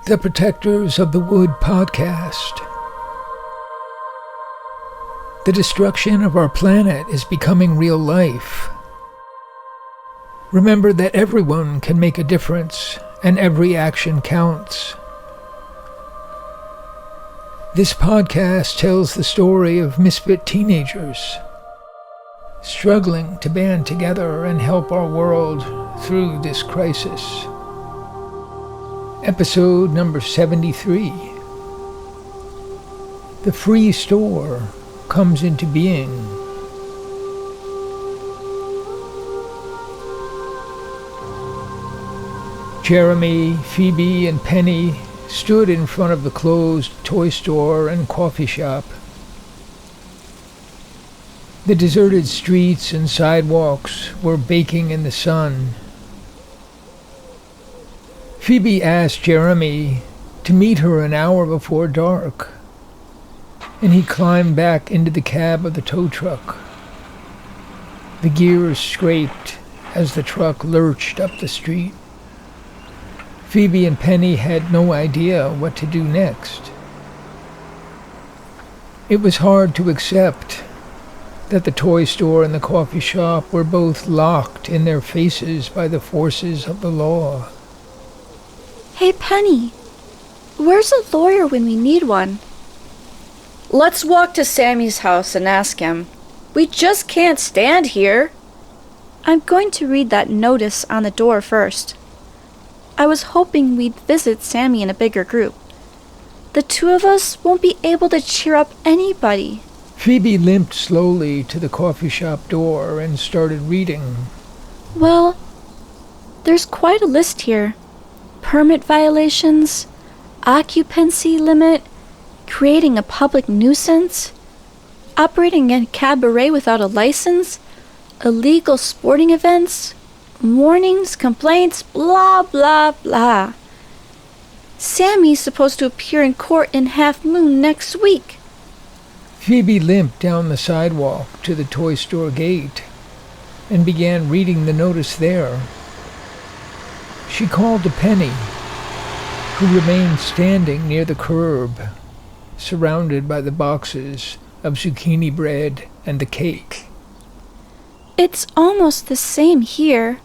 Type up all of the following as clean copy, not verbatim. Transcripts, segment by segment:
the protectors of the Wood podcast. The destruction of our planet is becoming real life. Remember that everyone can make a difference, and every action counts. This podcast tells the story of misfit teenagers struggling to band together and help our world through this crisis. Episode number 73. The free store comes into being. Jeremy, Phoebe, and Penny stood in front of the closed toy store and coffee shop. The deserted streets and sidewalks were baking in the sun. Phoebe asked Jeremy to meet her an hour before dark, and he climbed back into the cab of the tow truck. The gears scraped as the truck lurched up the street. Phoebe and Penny had no idea what to do next. It was hard to accept that the toy store and the coffee shop were both locked in their faces by the forces of the law. Hey, Penny, where's a lawyer when we need one? Let's walk to Sammy's house and ask him. We just can't stand here. I'm going to read that notice on the door first. I was hoping we'd visit Sammy in a bigger group. The two of us won't be able to cheer up anybody. Phoebe limped slowly to the coffee shop door and started reading. Well, there's quite a list here. Permit violations, occupancy limit, creating a public nuisance, operating a cabaret without a license, illegal sporting events, warnings, complaints, blah, blah, blah. Sammy's supposed to appear in court in Half Moon next week. Phoebe limped down the sidewalk to the toy store gate and began reading the notice there. She called to Penny, who remained standing near the curb, surrounded by the boxes of zucchini bread and the cake. It's almost the same here.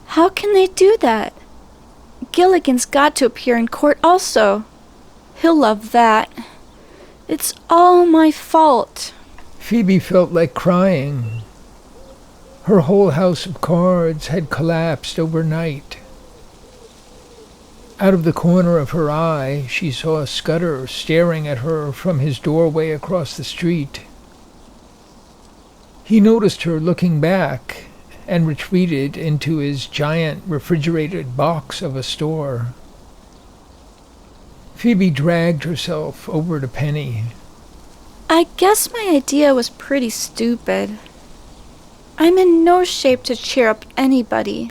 How can they do that? Gilligan's got to appear in court also. He'll love that. It's all my fault. Phoebe felt like crying. Her whole house of cards had collapsed overnight. Out of the corner of her eye, she saw Scudder staring at her from his doorway across the street. He noticed her looking back and retreated into his giant refrigerated box of a store. Phoebe dragged herself over to Penny. I guess my idea was pretty stupid. I'm in no shape to cheer up anybody.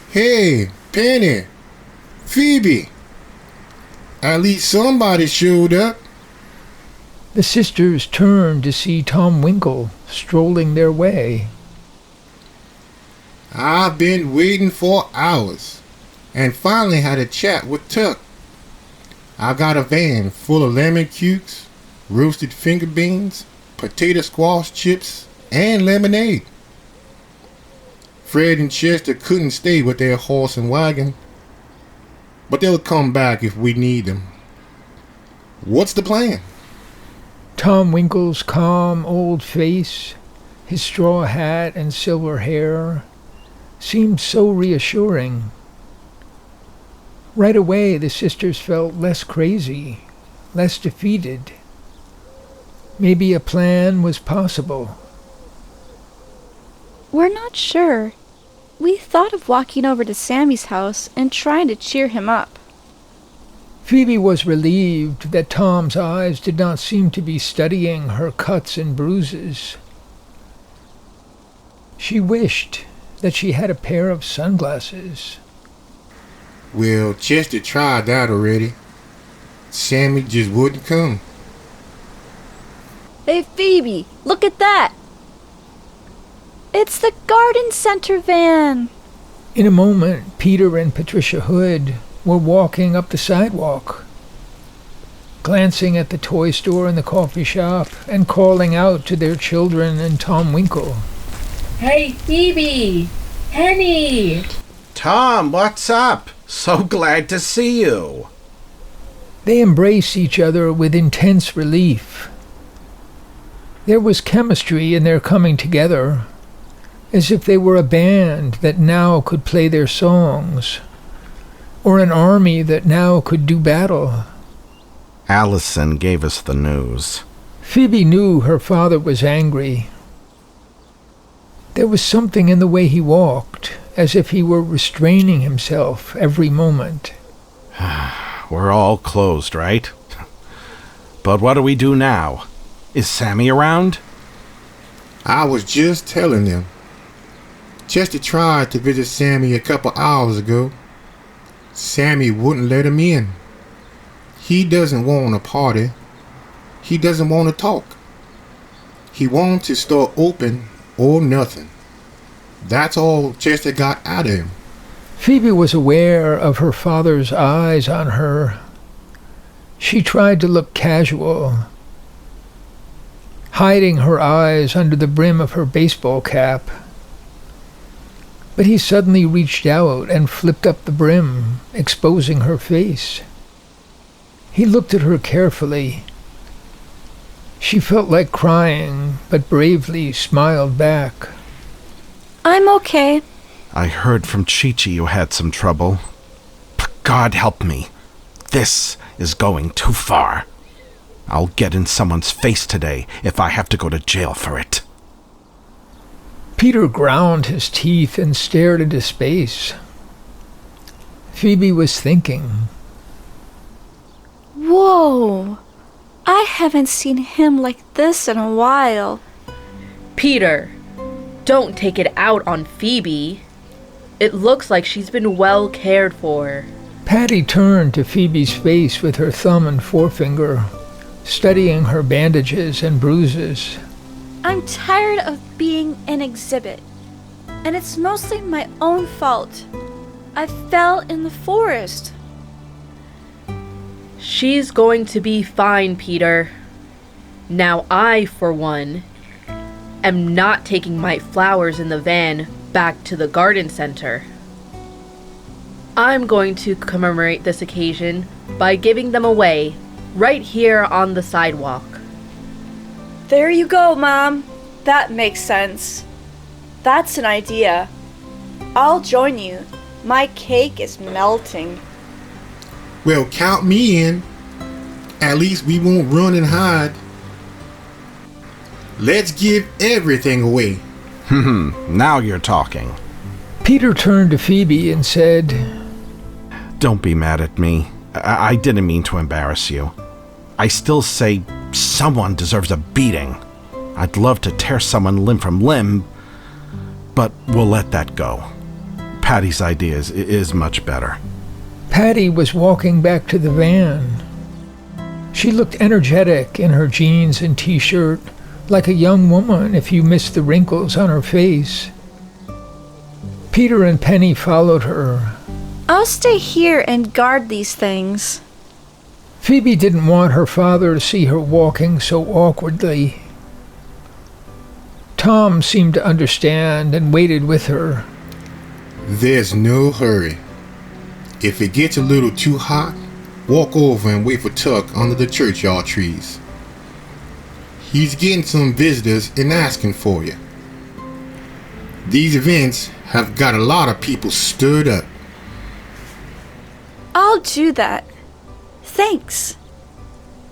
Hey, Penny! Phoebe! At least somebody showed up. The sisters turned to see Tom Winkle strolling their way. I've been waiting for hours, and finally had a chat with Tuck. I got a van full of lemon cukes, roasted finger beans, potato squash chips, and lemonade. Fred and Chester couldn't stay with their horse and wagon, but they'll come back if we need them. What's the plan? Tom Winkle's calm old face, his straw hat and silver hair, seemed so reassuring. Right away, the sisters felt less crazy, less defeated. Maybe a plan was possible. We're not sure. We thought of walking over to Sammy's house and trying to cheer him up. Phoebe was relieved that Tom's eyes did not seem to be studying her cuts and bruises. She wished that she had a pair of sunglasses. Well, Chester tried that already. Sammy just wouldn't come. Hey, Phoebe, look at that! It's the garden center van. In a moment, Peter and Patricia Hood were walking up the sidewalk, glancing at the toy store and the coffee shop, and calling out to their children and Tom Winkle. Hey, Phoebe! Penny! Tom, what's up? So glad to see you. They embraced each other with intense relief. There was chemistry in their coming together, as if they were a band that now could play their songs, or an army that now could do battle. Allison gave us the news. Phoebe knew her father was angry. There was something in the way he walked, as if he were restraining himself every moment. We're all closed, right? But what do we do now? Is Sammy around? I was just telling them. Chester tried to visit Sammy a couple hours ago. Sammy wouldn't let him in. He doesn't want to party. He doesn't want to talk. He wants his store open or nothing. That's all Chester got out of him. Phoebe was aware of her father's eyes on her. She tried to look casual, hiding her eyes under the brim of her baseball cap. But he suddenly reached out and flipped up the brim, exposing her face. He looked at her carefully. She felt like crying, but bravely smiled back. I'm okay. I heard from Chi-Chi you had some trouble. But God help me. This is going too far. I'll get in someone's face today if I have to go to jail for it. Peter ground his teeth and stared into space. Phoebe was thinking. Whoa! I haven't seen him like this in a while. Peter, don't take it out on Phoebe. It looks like she's been well cared for. Patty turned to Phoebe's face with her thumb and forefinger, studying her bandages and bruises. I'm tired of being an exhibit, and it's mostly my own fault. I fell in the forest. She's going to be fine, Peter. Now I, for one, am not taking my flowers in the van back to the garden center. I'm going to commemorate this occasion by giving them away right here on the sidewalk. There you go, Mom. That makes sense. That's an idea. I'll join you. My cake is melting. Well, count me in. At least we won't run and hide. Let's give everything away. Now you're talking. Peter turned to Phoebe and said, Don't be mad at me. I didn't mean to embarrass you. I still say someone deserves a beating. I'd love to tear someone limb from limb, but we'll let that go. Patty's idea is much better. Patty was walking back to the van. She looked energetic in her jeans and t-shirt, like a young woman if you missed the wrinkles on her face. Peter and Penny followed her. I'll stay here and guard these things. Phoebe didn't want her father to see her walking so awkwardly. Tom seemed to understand and waited with her. There's no hurry. If it gets a little too hot, walk over and wait for Tuck under the churchyard trees. He's getting some visitors and asking for you. These events have got a lot of people stirred up. I'll do that. Thanks.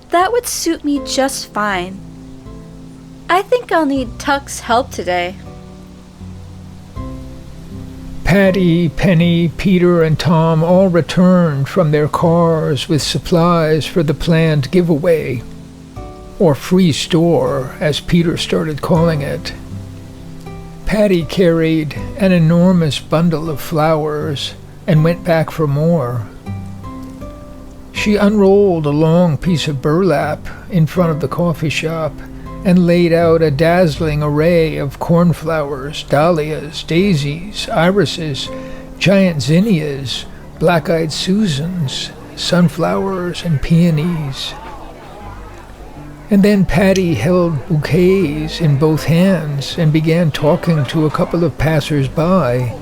That would suit me just fine. I think I'll need Tuck's help today. Patty, Penny, Peter, and Tom all returned from their cars with supplies for the planned giveaway, or free store, as Peter started calling it. Patty carried an enormous bundle of flowers and went back for more. She unrolled a long piece of burlap in front of the coffee shop and laid out a dazzling array of cornflowers, dahlias, daisies, irises, giant zinnias, black-eyed Susans, sunflowers, and peonies. And then Patty held bouquets in both hands and began talking to a couple of passers-by.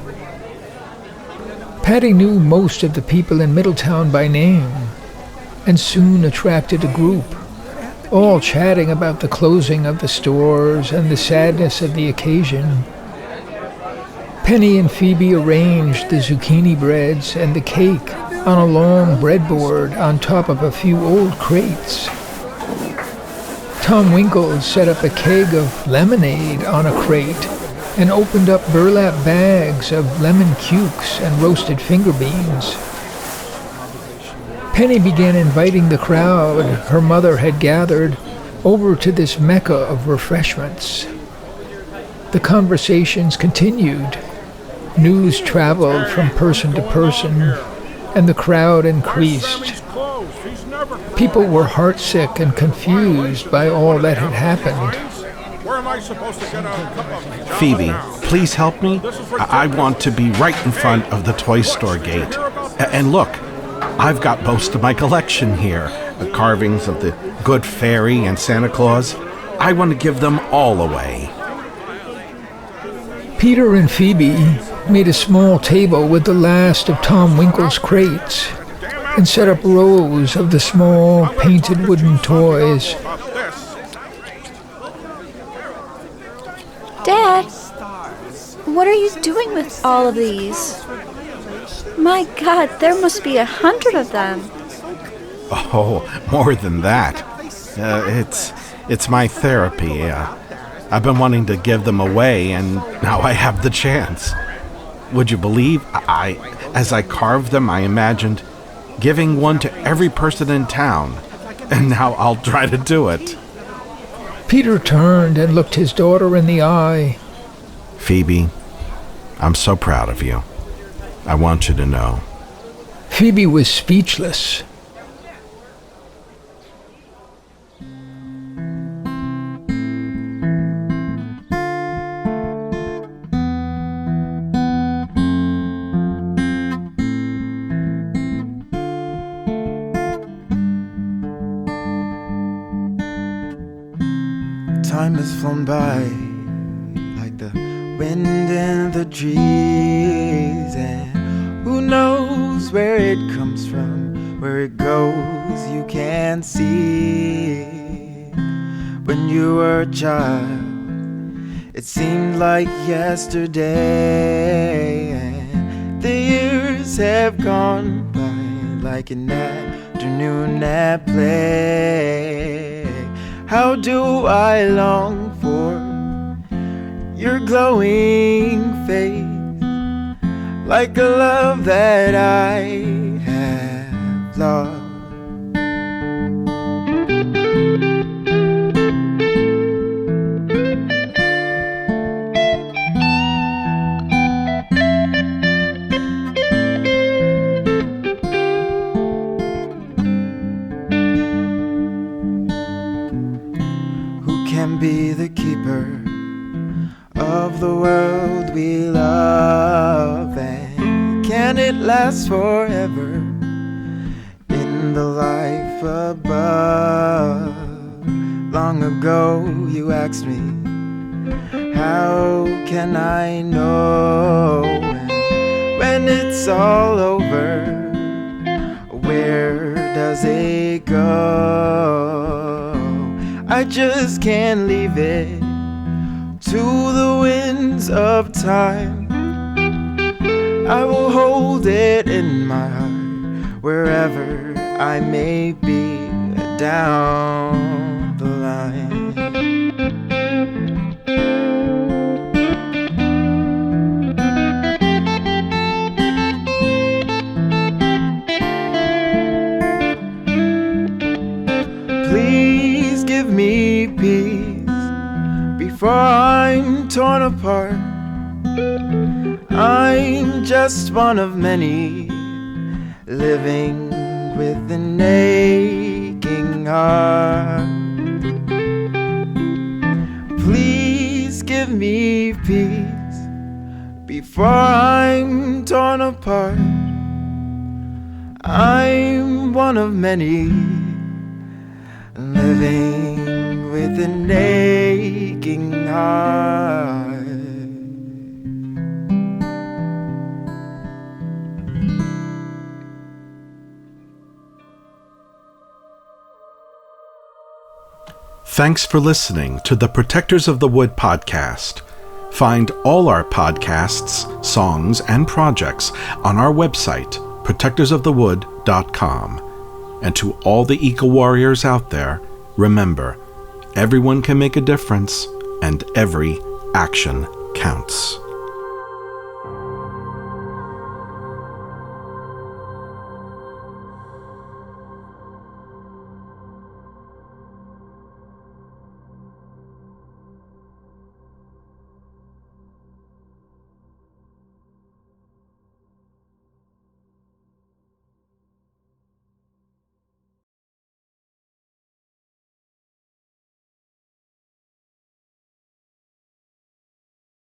Patty knew most of the people in Middletown by name, and soon attracted a group, all chatting about the closing of the stores and the sadness of the occasion. Penny and Phoebe arranged the zucchini breads and the cake on a long breadboard on top of a few old crates. Tom Winkle set up a keg of lemonade on a crate and opened up burlap bags of lemon cukes and roasted finger beans. Penny began inviting the crowd her mother had gathered over to this mecca of refreshments. The conversations continued. News traveled from person to person, and the crowd increased. People were heartsick and confused by all that had happened. Where am I supposed to get a cup of Phoebe, please help me. I want to be right in front of the toy store gate. And look, I've got most of my collection here. The carvings of the Good Fairy and Santa Claus. I want to give them all away. Peter and Phoebe made a small table with the last of Tom Winkle's crates and set up rows of the small painted wooden toys. Dad, what are you doing with all of these? My God, there must be 100 of them. Oh, more than that. It's my therapy. I've been wanting to give them away, and now I have the chance. Would you believe, as I carved them, I imagined giving one to every person in town, and now I'll try to do it. Peter turned and looked his daughter in the eye. Phoebe, I'm so proud of you. I want you to know. Phoebe was speechless. Time has flown by like the wind in the trees, and who knows where it comes from, where it goes, you can't see. When you were a child, it seemed like yesterday, and the years have gone by like an afternoon at play. How do I long for your glowing face, like a love that I have lost. Can be the keeper of the world we love, and can it last forever in the life above? Long ago you asked me, how can I know? And when it's all over, where does it go? I just can't leave it to the winds of time. I will hold it in my heart wherever I may be down the line. Please give me peace before I'm torn apart. I'm just one of many, living with an aching heart. Please give me peace before I'm torn apart. I'm one of many, living with an aching heart. Thanks for listening to the Protectors of the Wood podcast. Find all our podcasts, songs, and projects on our website, protectorsofthewood.com. And to all the eco-warriors out there, remember, everyone can make a difference, and every action counts.